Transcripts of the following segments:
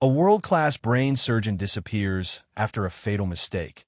A world-class brain surgeon disappears after a fatal mistake,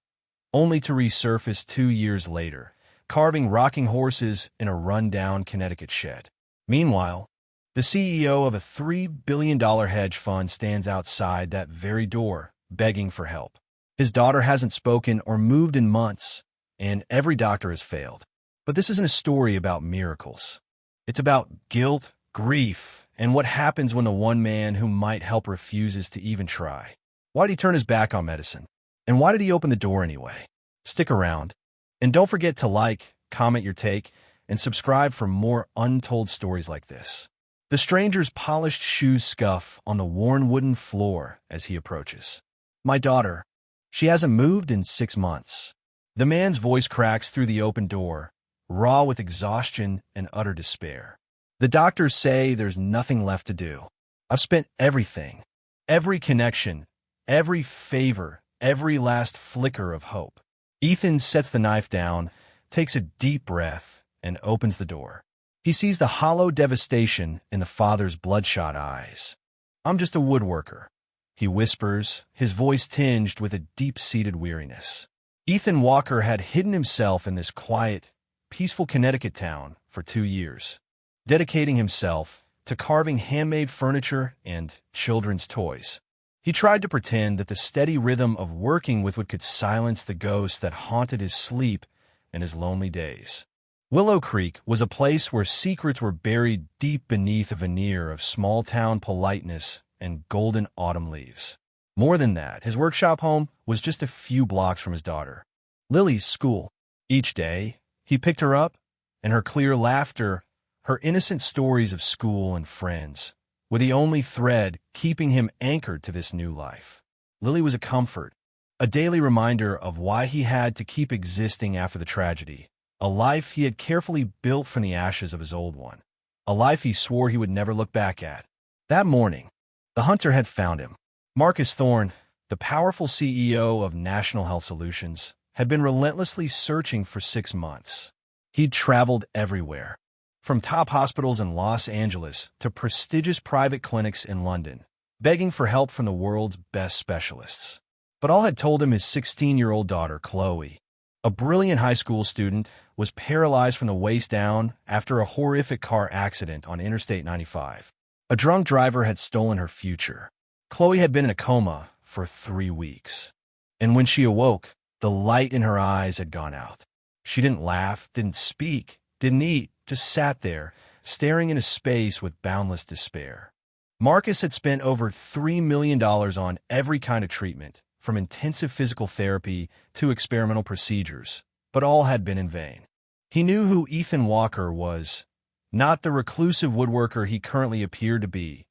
only to resurface 2 years later, carving rocking horses in a run-down Connecticut shed. Meanwhile, the CEO of a $3 billion hedge fund stands outside that very door, begging for help. His daughter hasn't spoken or moved in months, and every doctor has failed. But this isn't a story about miracles. It's about guilt, grief, and what happens when the one man who might help refuses to even try. Why did he turn his back on medicine? And why did he open the door anyway? Stick around. And don't forget to like, comment your take, and subscribe for more untold stories like this. The stranger's polished shoes scuff on the worn wooden floor as he approaches. My daughter. She hasn't moved in 6 months. The man's voice cracks through the open door, raw with exhaustion and utter despair. The doctors say there's nothing left to do. I've spent everything, every connection, every favor, every last flicker of hope. Ethan sets the knife down, takes a deep breath, and opens the door. He sees the hollow devastation in the father's bloodshot eyes. I'm just a woodworker, he whispers, his voice tinged with a deep-seated weariness. Ethan Walker had hidden himself in this quiet, peaceful Connecticut town for 2 years, dedicating himself to carving handmade furniture and children's toys. He tried to pretend that the steady rhythm of working with wood could silence the ghosts that haunted his sleep and his lonely days. Willow Creek was a place where secrets were buried deep beneath a veneer of small-town politeness and golden autumn leaves. More than that, his workshop home was just a few blocks from his daughter, Lily's school. Each day, he picked her up, and her clear laughter, her innocent stories of school and friends, were the only thread keeping him anchored to this new life. Lily was a comfort, a daily reminder of why he had to keep existing after the tragedy, a life he had carefully built from the ashes of his old one, a life he swore he would never look back at. That morning, the hunter had found him. Marcus Thorne, the powerful CEO of National Health Solutions, had been relentlessly searching for 6 months. He'd traveled everywhere, from top hospitals in Los Angeles to prestigious private clinics in London, begging for help from the world's best specialists. But all had told him his 16-year-old daughter, Chloe, a brilliant high school student, was paralyzed from the waist down after a horrific car accident on Interstate 95. A drunk driver had stolen her future. Chloe had been in a coma for 3 weeks. And when she awoke, the light in her eyes had gone out. She didn't laugh, didn't speak, didn't eat, just sat there, staring into space with boundless despair. Marcus had spent over $3 million on every kind of treatment, from intensive physical therapy to experimental procedures, but all had been in vain. He knew who Ethan Walker was, not the reclusive woodworker he currently appeared to be,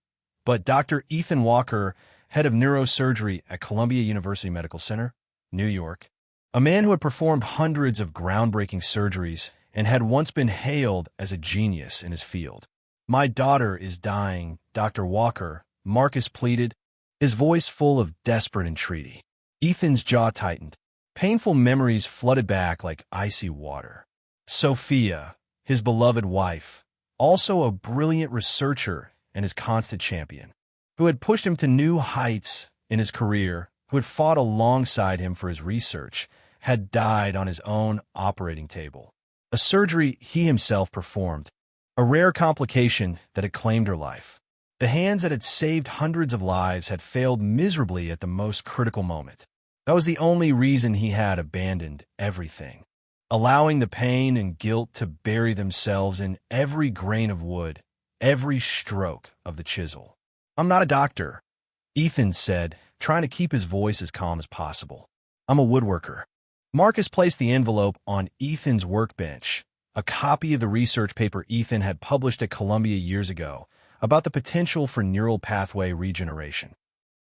but Dr. Ethan Walker, head of neurosurgery at Columbia University Medical Center, New York, a man who had performed hundreds of groundbreaking surgeries and had once been hailed as a genius in his field. My daughter is dying, Dr. Walker, Marcus pleaded, his voice full of desperate entreaty. Ethan's jaw tightened. Painful memories flooded back like icy water. Sophia, his beloved wife, also a brilliant researcher and his constant champion, who had pushed him to new heights in his career, who had fought alongside him for his research, had died on his own operating table. A surgery he himself performed, a rare complication that had claimed her life. The hands that had saved hundreds of lives had failed miserably at the most critical moment. That was the only reason he had abandoned everything, allowing the pain and guilt to bury themselves in every grain of wood, every stroke of the chisel. I'm not a doctor, Ethan said, trying to keep his voice as calm as possible. I'm a woodworker. Marcus placed the envelope on Ethan's workbench, a copy of the research paper Ethan had published at Columbia years ago about the potential for neural pathway regeneration.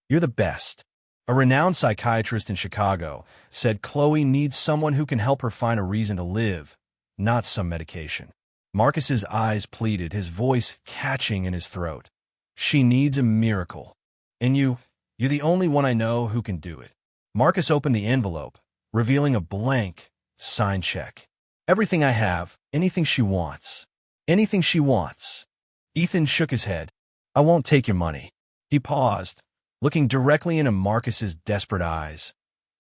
You're the best. A renowned psychiatrist in Chicago said Chloe needs someone who can help her find a reason to live, not some medication. Marcus's eyes pleaded, his voice catching in his throat. She needs a miracle. And you're the only one I know who can do it. Marcus opened the envelope, revealing a blank, signed check. Everything I have, anything she wants. Anything she wants. Ethan shook his head. I won't take your money. He paused, looking directly into Marcus's desperate eyes,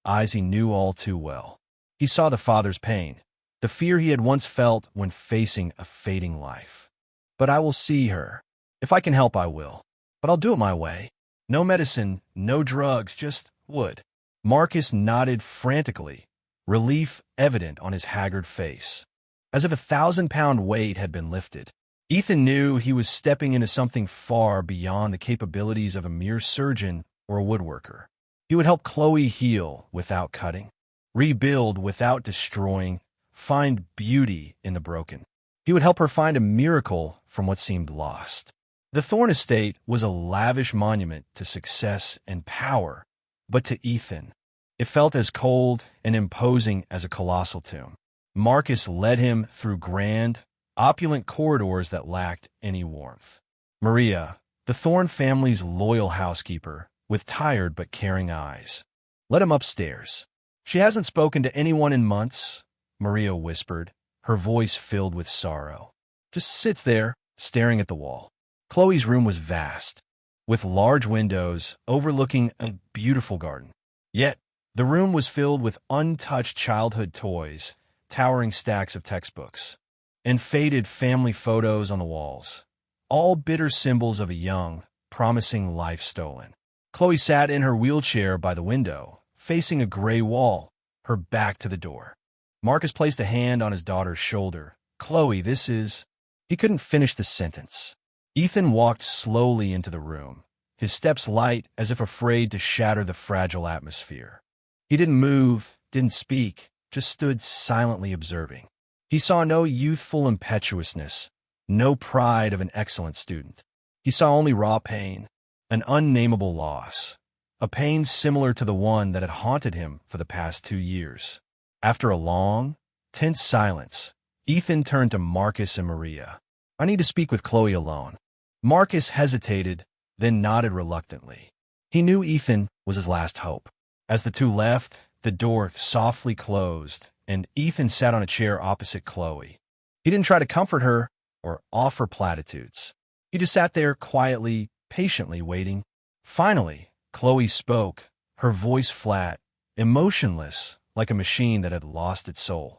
eyes he knew all too well. He saw the father's pain, the fear he had once felt when facing a fading life. "But I will see her. If I can help, I will. But I'll do it my way. No medicine, no drugs, just wood." Marcus nodded frantically, relief evident on his haggard face, as if a 1,000-pound weight had been lifted. Ethan knew he was stepping into something far beyond the capabilities of a mere surgeon or a woodworker. He would help Chloe heal without cutting, rebuild without destroying, find beauty in the broken. He would help her find a miracle from what seemed lost. The Thorn Estate was a lavish monument to success and power, but to Ethan, it felt as cold and imposing as a colossal tomb. Marcus led him through grand, opulent corridors that lacked any warmth. Maria, the Thorn family's loyal housekeeper, with tired but caring eyes, led him upstairs. "She hasn't spoken to anyone in months," Maria whispered, her voice filled with sorrow. "Just sits there, staring at the wall." Chloe's room was vast, with large windows overlooking a beautiful garden. Yet, the room was filled with untouched childhood toys, towering stacks of textbooks, and faded family photos on the walls, all bitter symbols of a young, promising life stolen. Chloe sat in her wheelchair by the window, facing a gray wall, her back to the door. Marcus placed a hand on his daughter's shoulder. "Chloe, this is—" He couldn't finish the sentence. Ethan walked slowly into the room, his steps light as if afraid to shatter the fragile atmosphere. He didn't move, didn't speak, just stood silently observing. He saw no youthful impetuousness, no pride of an excellent student. He saw only raw pain, an unnameable loss, a pain similar to the one that had haunted him for the past 2 years. After a long, tense silence, Ethan turned to Marcus and Maria. "I need to speak with Chloe alone." Marcus hesitated, then nodded reluctantly. He knew Ethan was his last hope. As the two left, the door softly closed, and Ethan sat on a chair opposite Chloe. He didn't try to comfort her or offer platitudes. He just sat there quietly, patiently waiting. Finally, Chloe spoke, her voice flat, emotionless, like a machine that had lost its soul.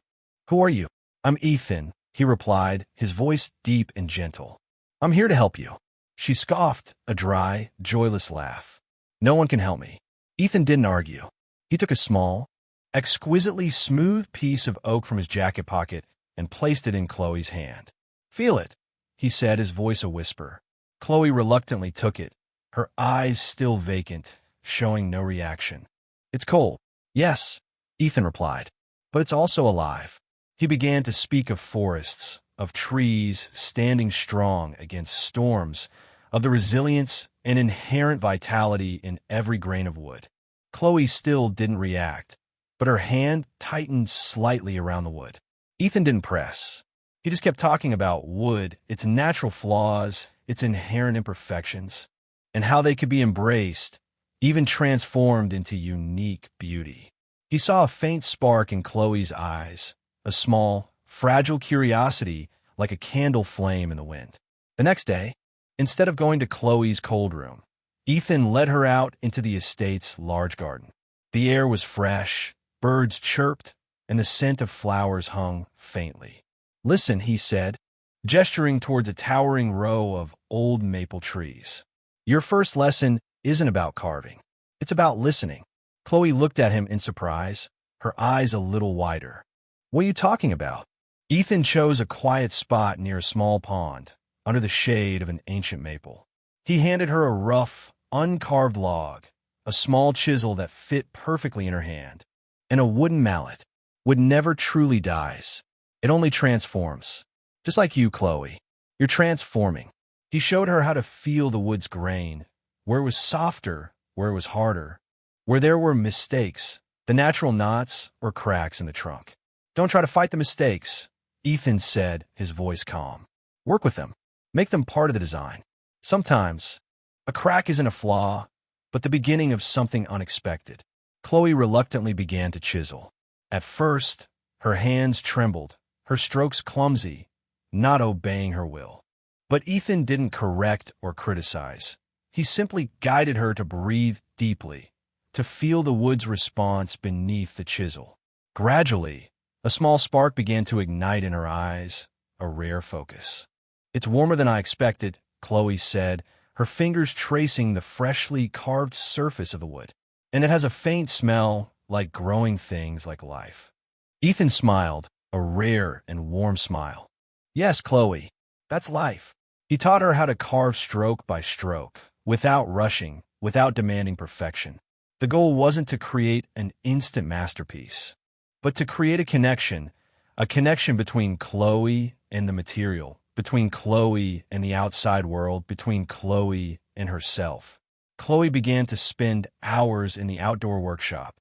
"Who are you?" "I'm Ethan," he replied, his voice deep and gentle. "I'm here to help you." She scoffed, a dry, joyless laugh. "No one can help me." Ethan didn't argue. He took a small, exquisitely smooth piece of oak from his jacket pocket and placed it in Chloe's hand. "Feel it," he said, his voice a whisper. Chloe reluctantly took it, her eyes still vacant, showing no reaction. "It's cold." "Yes," Ethan replied, "but it's also alive." He began to speak of forests, of trees standing strong against storms, of the resilience and inherent vitality in every grain of wood. Chloe still didn't react, but her hand tightened slightly around the wood. Ethan didn't press. He just kept talking about wood, its natural flaws, its inherent imperfections, and how they could be embraced, even transformed into unique beauty. He saw a faint spark in Chloe's eyes, a small, fragile curiosity like a candle flame in the wind. The next day, instead of going to Chloe's cold room, Ethan led her out into the estate's large garden. The air was fresh, birds chirped, and the scent of flowers hung faintly. "Listen," he said, gesturing towards a towering row of old maple trees. "Your first lesson isn't about carving. It's about listening." Chloe looked at him in surprise, her eyes a little wider. "What are you talking about?" Ethan chose a quiet spot near a small pond, under the shade of an ancient maple. He handed her a rough, uncarved log, a small chisel that fit perfectly in her hand, and a wooden mallet. Wood never truly dies. It only transforms. Just like you, Chloe. You're transforming. He showed her how to feel the wood's grain, where it was softer, where it was harder, where there were mistakes, the natural knots or cracks in the trunk. "Don't try to fight the mistakes," Ethan said, his voice calm. "Work with them. Make them part of the design. Sometimes, a crack isn't a flaw, but the beginning of something unexpected." Chloe reluctantly began to chisel. At first, her hands trembled, her strokes clumsy, not obeying her will. But Ethan didn't correct or criticize. He simply guided her to breathe deeply, to feel the wood's response beneath the chisel. Gradually, a small spark began to ignite in her eyes, a rare focus. "It's warmer than I expected," Chloe said, her fingers tracing the freshly carved surface of the wood. "And it has a faint smell, like growing things like life." Ethan smiled, a rare and warm smile. "Yes, Chloe, that's life." He taught her how to carve stroke by stroke, without rushing, without demanding perfection. The goal wasn't to create an instant masterpiece, but to create a connection between Chloe and the material, between Chloe and the outside world, between Chloe and herself. Chloe began to spend hours in the outdoor workshop,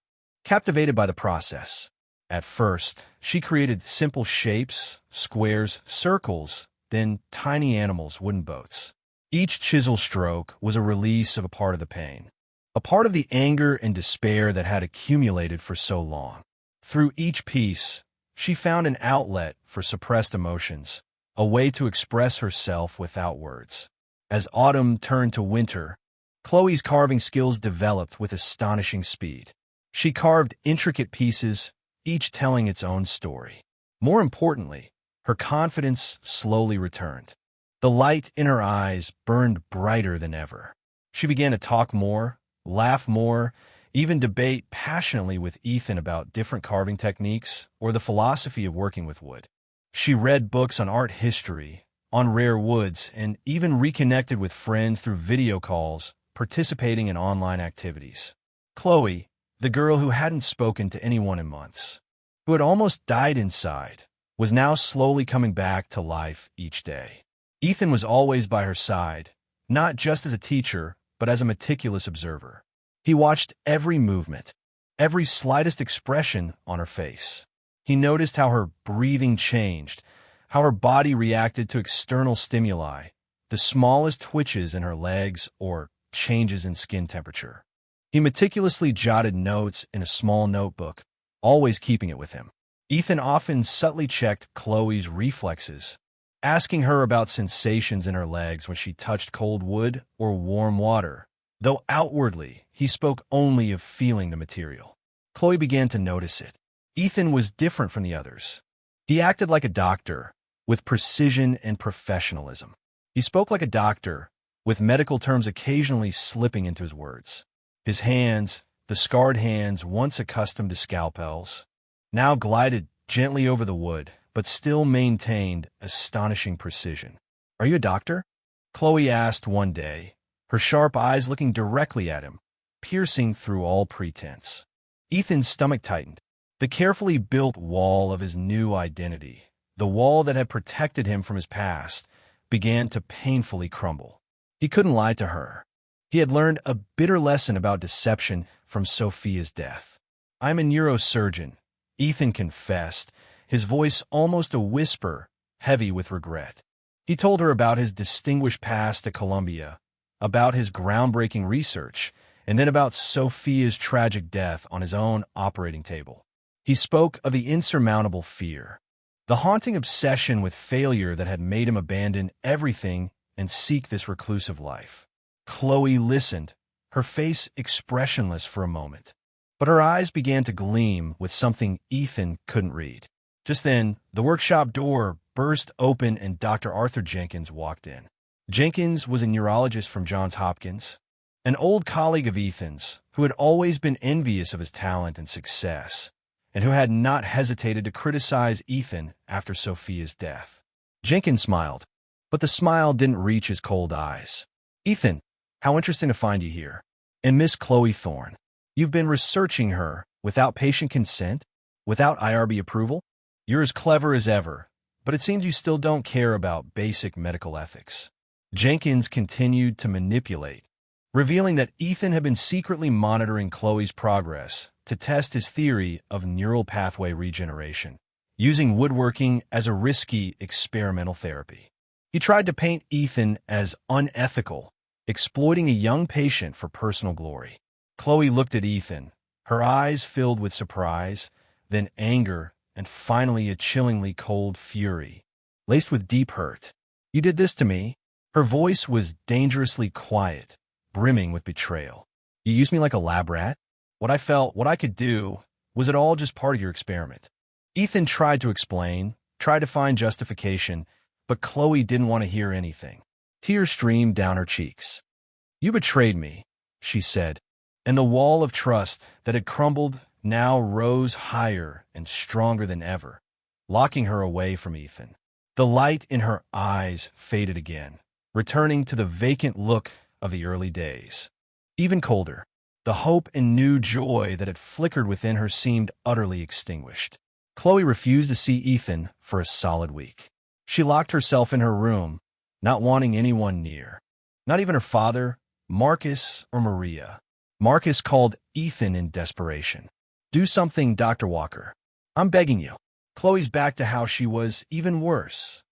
captivated by the process. At first, she created simple shapes, squares, circles, then tiny animals, wooden boats. Each chisel stroke was a release of a part of the pain, a part of the anger and despair that had accumulated for so long. Through each piece, she found an outlet for suppressed emotions, a way to express herself without words. As autumn turned to winter, Chloe's carving skills developed with astonishing speed. She carved intricate pieces, each telling its own story. More importantly, her confidence slowly returned. The light in her eyes burned brighter than ever. She began to talk more, laugh more, even debate passionately with Ethan about different carving techniques or the philosophy of working with wood. She read books on art history, on rare woods, and even reconnected with friends through video calls, participating in online activities. Chloe, the girl who hadn't spoken to anyone in months, who had almost died inside, was now slowly coming back to life each day. Ethan was always by her side, not just as a teacher, but as a meticulous observer. He watched every movement, every slightest expression on her face. He noticed how her breathing changed, how her body reacted to external stimuli, the smallest twitches in her legs or changes in skin temperature. He meticulously jotted notes in a small notebook, always keeping it with him. Ethan often subtly checked Chloe's reflexes, asking her about sensations in her legs when she touched cold wood or warm water, though outwardly he spoke only of feeling the material. Chloe began to notice it. Ethan was different from the others. He acted like a doctor, with precision and professionalism. He spoke like a doctor, with medical terms occasionally slipping into his words. His hands, the scarred hands once accustomed to scalpels, now glided gently over the wood, but still maintained astonishing precision. "Are you a doctor?" Chloe asked one day, her sharp eyes looking directly at him, piercing through all pretense. Ethan's stomach tightened. The carefully built wall of his new identity, the wall that had protected him from his past, began to painfully crumble. He couldn't lie to her. He had learned a bitter lesson about deception from Sophia's death. "I'm a neurosurgeon," Ethan confessed, his voice almost a whisper, heavy with regret. He told her about his distinguished past at Columbia, about his groundbreaking research, and then about Sophia's tragic death on his own operating table. He spoke of the insurmountable fear, the haunting obsession with failure that had made him abandon everything and seek this reclusive life. Chloe listened, her face expressionless for a moment, but her eyes began to gleam with something Ethan couldn't read. Just then, the workshop door burst open and Dr. Arthur Jenkins walked in. Jenkins was a neurologist from Johns Hopkins, an old colleague of Ethan's who had always been envious of his talent and success, and who had not hesitated to criticize Ethan after Sophia's death. Jenkins smiled, but the smile didn't reach his cold eyes. "Ethan, how interesting to find you here. And Miss Chloe Thorne. You've been researching her without patient consent, without IRB approval? You're as clever as ever, but it seems you still don't care about basic medical ethics." Jenkins continued to manipulate, revealing that Ethan had been secretly monitoring Chloe's progress to test his theory of neural pathway regeneration, using woodworking as a risky experimental therapy. He tried to paint Ethan as unethical, exploiting a young patient for personal glory. Chloe looked at Ethan, her eyes filled with surprise, then anger, and finally a chillingly cold fury, laced with deep hurt. "You did this to me?" Her voice was dangerously quiet, brimming with betrayal. You used me like a lab rat? What I felt, what I could do, was it all just part of your experiment? Ethan tried to explain, tried to find justification, but Chloe didn't want to hear anything. Tears streamed down her cheeks. You betrayed me, she said, and the wall of trust that had crumbled now rose higher and stronger than ever, locking her away from Ethan. The light in her eyes faded again, returning to the vacant look of the early days. Even colder, the hope and new joy that had flickered within her seemed utterly extinguished. Chloe refused to see Ethan for a solid week. She locked herself in her room, not wanting anyone near. Not even her father, Marcus, or Maria. Marcus called Ethan in desperation. Do something, Dr. Walker. I'm begging you. Chloe's back to how she was, even worse.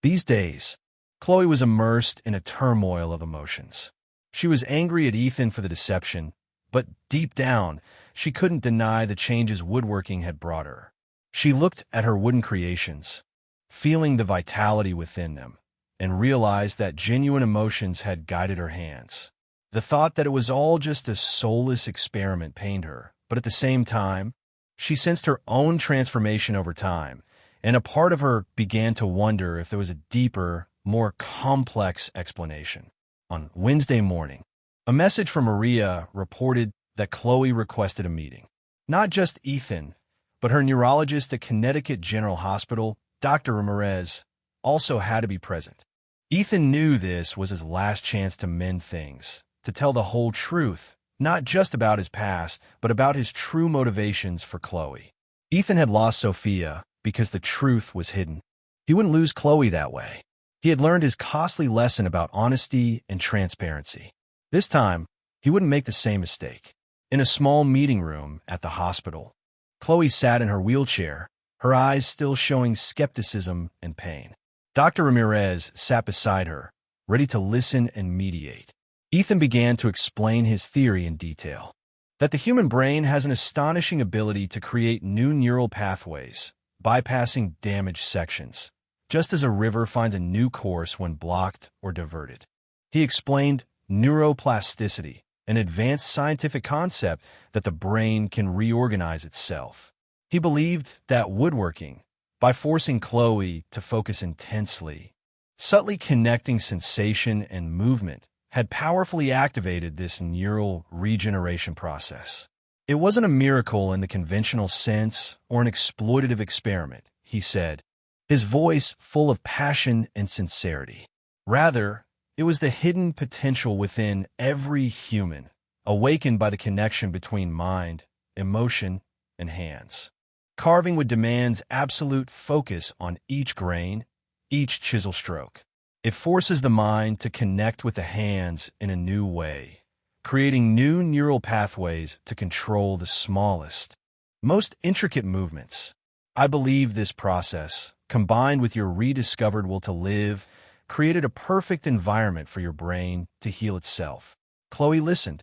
These days, Chloe was immersed in a turmoil of emotions. She was angry at Ethan for the deception, but deep down, she couldn't deny the changes woodworking had brought her. She looked at her wooden creations, feeling the vitality within them, and realized that genuine emotions had guided her hands. The thought that it was all just a soulless experiment pained her, but at the same time, she sensed her own transformation over time, and a part of her began to wonder if there was a deeper, more complex explanation. On Wednesday morning, a message from Maria reported that Chloe requested a meeting. Not just Ethan, but her neurologist at Connecticut General Hospital, Dr. Ramirez, also had to be present. Ethan knew this was his last chance to mend things, to tell the whole truth, not just about his past, but about his true motivations for Chloe. Ethan had lost Sophia because the truth was hidden. He wouldn't lose Chloe that way. He had learned his costly lesson about honesty and transparency. This time, he wouldn't make the same mistake. In a small meeting room at the hospital, Chloe sat in her wheelchair, her eyes still showing skepticism and pain. Dr. Ramirez sat beside her, ready to listen and mediate. Ethan began to explain his theory in detail, that the human brain has an astonishing ability to create new neural pathways, bypassing damaged sections, just as a river finds a new course when blocked or diverted. He explained neuroplasticity, an advanced scientific concept that the brain can reorganize itself. He believed that woodworking, by forcing Chloe to focus intensely, subtly connecting sensation and movement, had powerfully activated this neural regeneration process. It wasn't a miracle in the conventional sense or an exploitative experiment, he said, his voice full of passion and sincerity. Rather, it was the hidden potential within every human, awakened by the connection between mind, emotion, and hands. Carving would demand absolute focus on each grain, each chisel stroke. It forces the mind to connect with the hands in a new way, creating new neural pathways to control the smallest, most intricate movements. I believe this process, combined with your rediscovered will to live, created a perfect environment for your brain to heal itself. Chloe listened,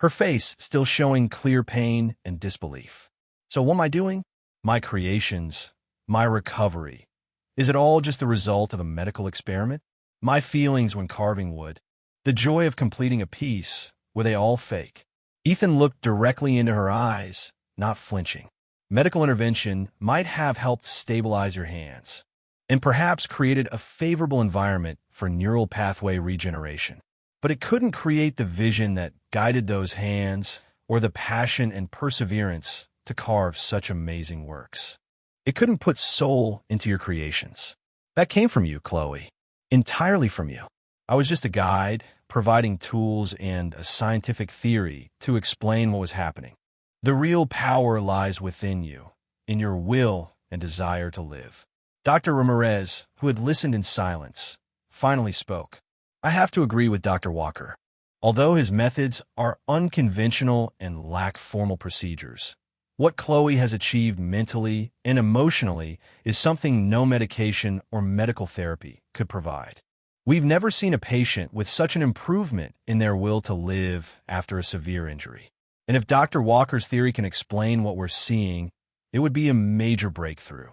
her face still showing clear pain and disbelief. So what am I doing? My creations, my recovery. Is it all just the result of a medical experiment? My feelings when carving wood, the joy of completing a piece, were they all fake? Ethan looked directly into her eyes, not flinching. Medical intervention might have helped stabilize your hands, and perhaps created a favorable environment for neural pathway regeneration. But it couldn't create the vision that guided those hands or the passion and perseverance to carve such amazing works. It couldn't put soul into your creations. That came from you, Chloe. Entirely from you. I was just a guide, providing tools and a scientific theory to explain what was happening. The real power lies within you, in your will and desire to live. Dr. Ramirez, who had listened in silence, finally spoke. I have to agree with Dr. Walker. Although his methods are unconventional and lack formal procedures, what Chloe has achieved mentally and emotionally is something no medication or medical therapy could provide. We've never seen a patient with such an improvement in their will to live after a severe injury. And if Dr. Walker's theory can explain what we're seeing, it would be a major breakthrough.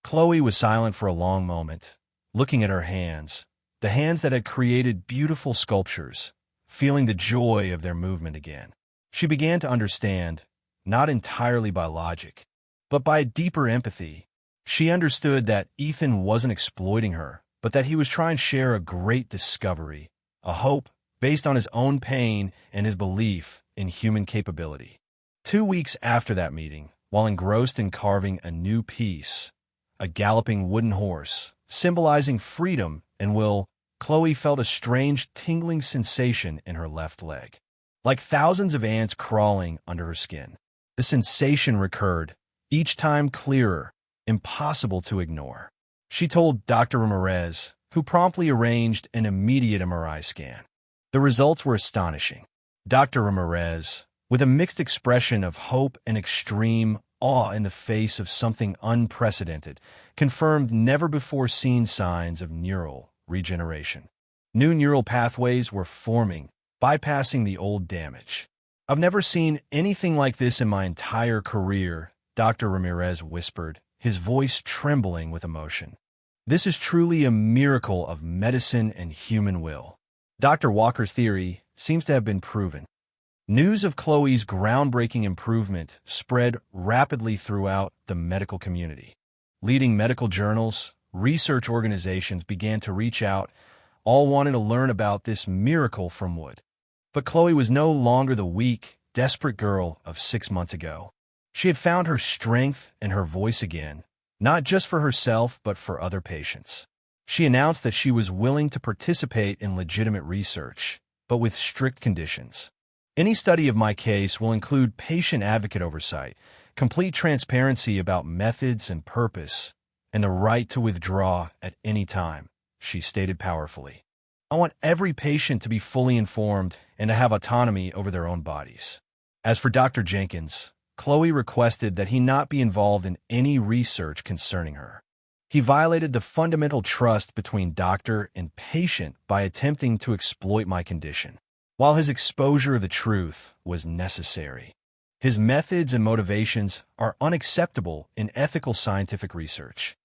Chloe was silent for a long moment, looking at her hands, the hands that had created beautiful sculptures, feeling the joy of their movement again. She began to understand, not entirely by logic, but by a deeper empathy. She understood that Ethan wasn't exploiting her, but that he was trying to share a great discovery, a hope based on his own pain and his belief in human capability. 2 weeks after that meeting, while engrossed in carving a new piece, a galloping wooden horse, symbolizing freedom and will, Chloe felt a strange tingling sensation in her left leg, like thousands of ants crawling under her skin. The sensation recurred, each time clearer, impossible to ignore. She told Dr. Ramirez, who promptly arranged an immediate MRI scan. The results were astonishing. Dr. Ramirez, with a mixed expression of hope and extreme awe in the face of something unprecedented, confirmed never-before-seen signs of neural regeneration. New neural pathways were forming, bypassing the old damage. "I've never seen anything like this in my entire career," Dr. Ramirez whispered, his voice trembling with emotion. "This is truly a miracle of medicine and human will." Dr. Walker's theory seems to have been proven. News of Chloe's groundbreaking improvement spread rapidly throughout the medical community. Leading medical journals, research organizations began to reach out, all wanting to learn about this miracle from wood. But Chloe was no longer the weak, desperate girl of 6 months ago. She had found her strength and her voice again, not just for herself but for other patients. She announced that she was willing to participate in legitimate research, but with strict conditions. "Any study of my case will include patient advocate oversight, complete transparency about methods and purpose, and the right to withdraw at any time," she stated powerfully. "I want every patient to be fully informed and to have autonomy over their own bodies." As for Dr. Jenkins, Chloe requested that he not be involved in any research concerning her. He violated the fundamental trust between doctor and patient by attempting to exploit my condition. While his exposure of the truth was necessary, his methods and motivations are unacceptable in ethical scientific research.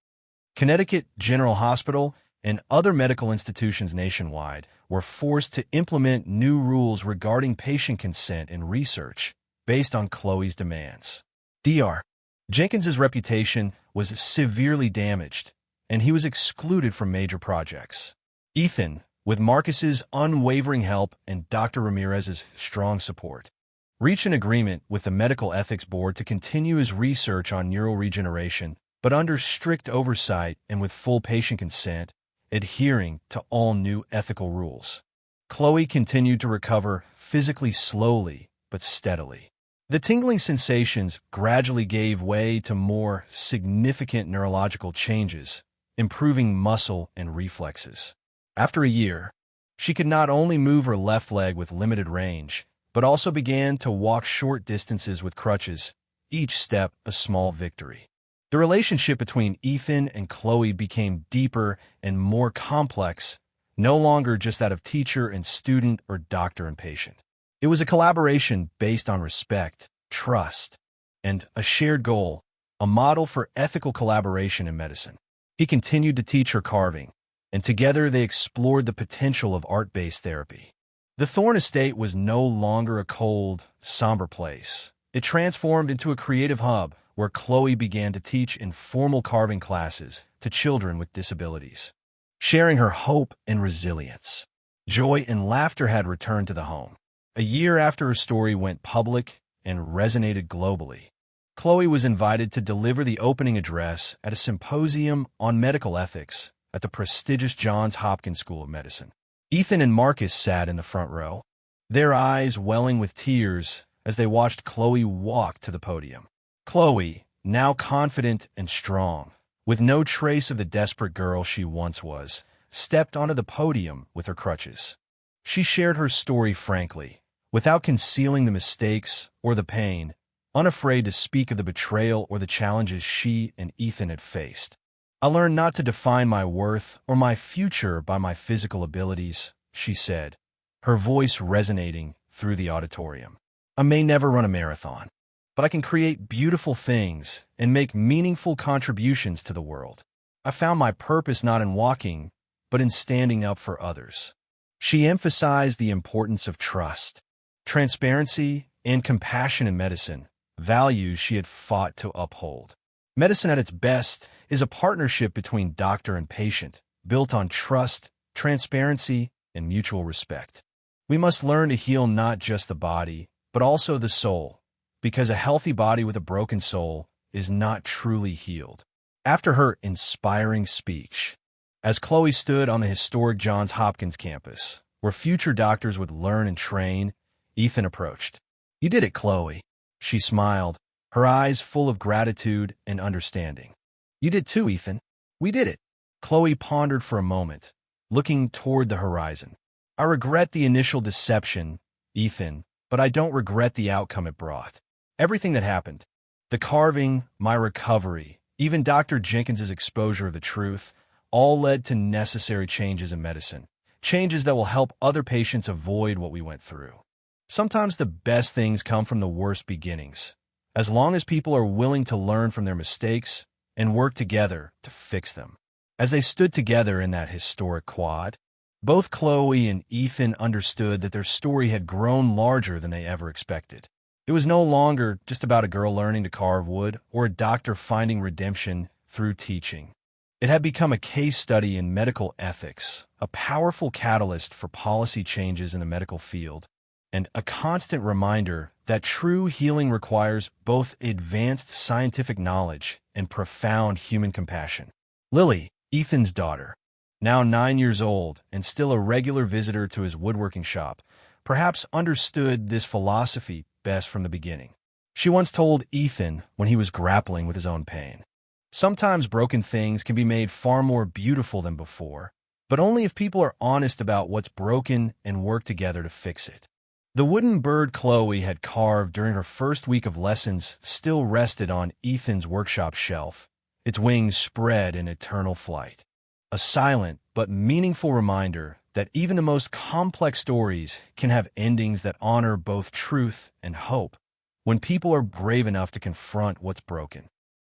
Connecticut General Hospital and other medical institutions nationwide were forced to implement new rules regarding patient consent in research based on Chloe's demands. Dr. Jenkins's reputation was severely damaged, and he was excluded from major projects. Ethan, with Marcus's unwavering help and Dr. Ramirez's strong support, reached an agreement with the Medical Ethics Board to continue his research on neural regeneration, but under strict oversight and with full patient consent, adhering to all new ethical rules. Chloe continued to recover physically slowly but steadily. The tingling sensations gradually gave way to more significant neurological changes, improving muscle and reflexes. After a year, she could not only move her left leg with limited range, but also began to walk short distances with crutches, each step a small victory. The relationship between Ethan and Chloe became deeper and more complex, no longer just that of teacher and student or doctor and patient. It was a collaboration based on respect, trust, and a shared goal, a model for ethical collaboration in medicine. He continued to teach her carving, and together they explored the potential of art-based therapy. The Thorne estate was no longer a cold, somber place. It transformed into a creative hub where Chloe began to teach informal carving classes to children with disabilities, sharing her hope and resilience. Joy and laughter had returned to the home. A year after her story went public and resonated globally, Chloe was invited to deliver the opening address at a symposium on medical ethics at the prestigious Johns Hopkins School of Medicine. Ethan and Marcus sat in the front row, their eyes welling with tears as they watched Chloe walk to the podium. Chloe, now confident and strong, with no trace of the desperate girl she once was, stepped onto the podium with her crutches. She shared her story frankly, without concealing the mistakes or the pain, unafraid to speak of the betrayal or the challenges she and Ethan had faced. "I learned not to define my worth or my future by my physical abilities," she said, her voice resonating through the auditorium. "I may never run a marathon, but I can create beautiful things and make meaningful contributions to the world. I found my purpose not in walking, but in standing up for others." She emphasized the importance of trust, transparency, and compassion in medicine, values she had fought to uphold. Medicine at its best is a partnership between doctor and patient, built on trust, transparency, and mutual respect. We must learn to heal not just the body, but also the soul, because a healthy body with a broken soul is not truly healed. After her inspiring speech, as Chloe stood on the historic Johns Hopkins campus, where future doctors would learn and train, Ethan approached. "You did it, Chloe." She smiled, her eyes full of gratitude and understanding. "You did too, Ethan." "We did it." Chloe pondered for a moment, looking toward the horizon. "I regret the initial deception, Ethan, but I don't regret the outcome it brought. Everything that happened, the carving, my recovery, even Dr. Jenkins's exposure of the truth, all led to necessary changes in medicine, changes that will help other patients avoid what we went through. Sometimes the best things come from the worst beginnings, as long as people are willing to learn from their mistakes and work together to fix them." As they stood together in that historic quad, both Chloe and Ethan understood that their story had grown larger than they ever expected. It was no longer just about a girl learning to carve wood or a doctor finding redemption through teaching. It had become a case study in medical ethics, a powerful catalyst for policy changes in the medical field, and a constant reminder that true healing requires both advanced scientific knowledge and profound human compassion. Lily, Ethan's daughter, now 9 years old and still a regular visitor to his woodworking shop, perhaps understood this philosophy best from the beginning. She once told Ethan when he was grappling with his own pain, "Sometimes broken things can be made far more beautiful than before, but only if people are honest about what's broken and work together to fix it." The wooden bird Chloe had carved during her first week of lessons still rested on Ethan's workshop shelf, its wings spread in eternal flight. A silent but meaningful reminder that even the most complex stories can have endings that honor both truth and hope when people are brave enough to confront what's broken.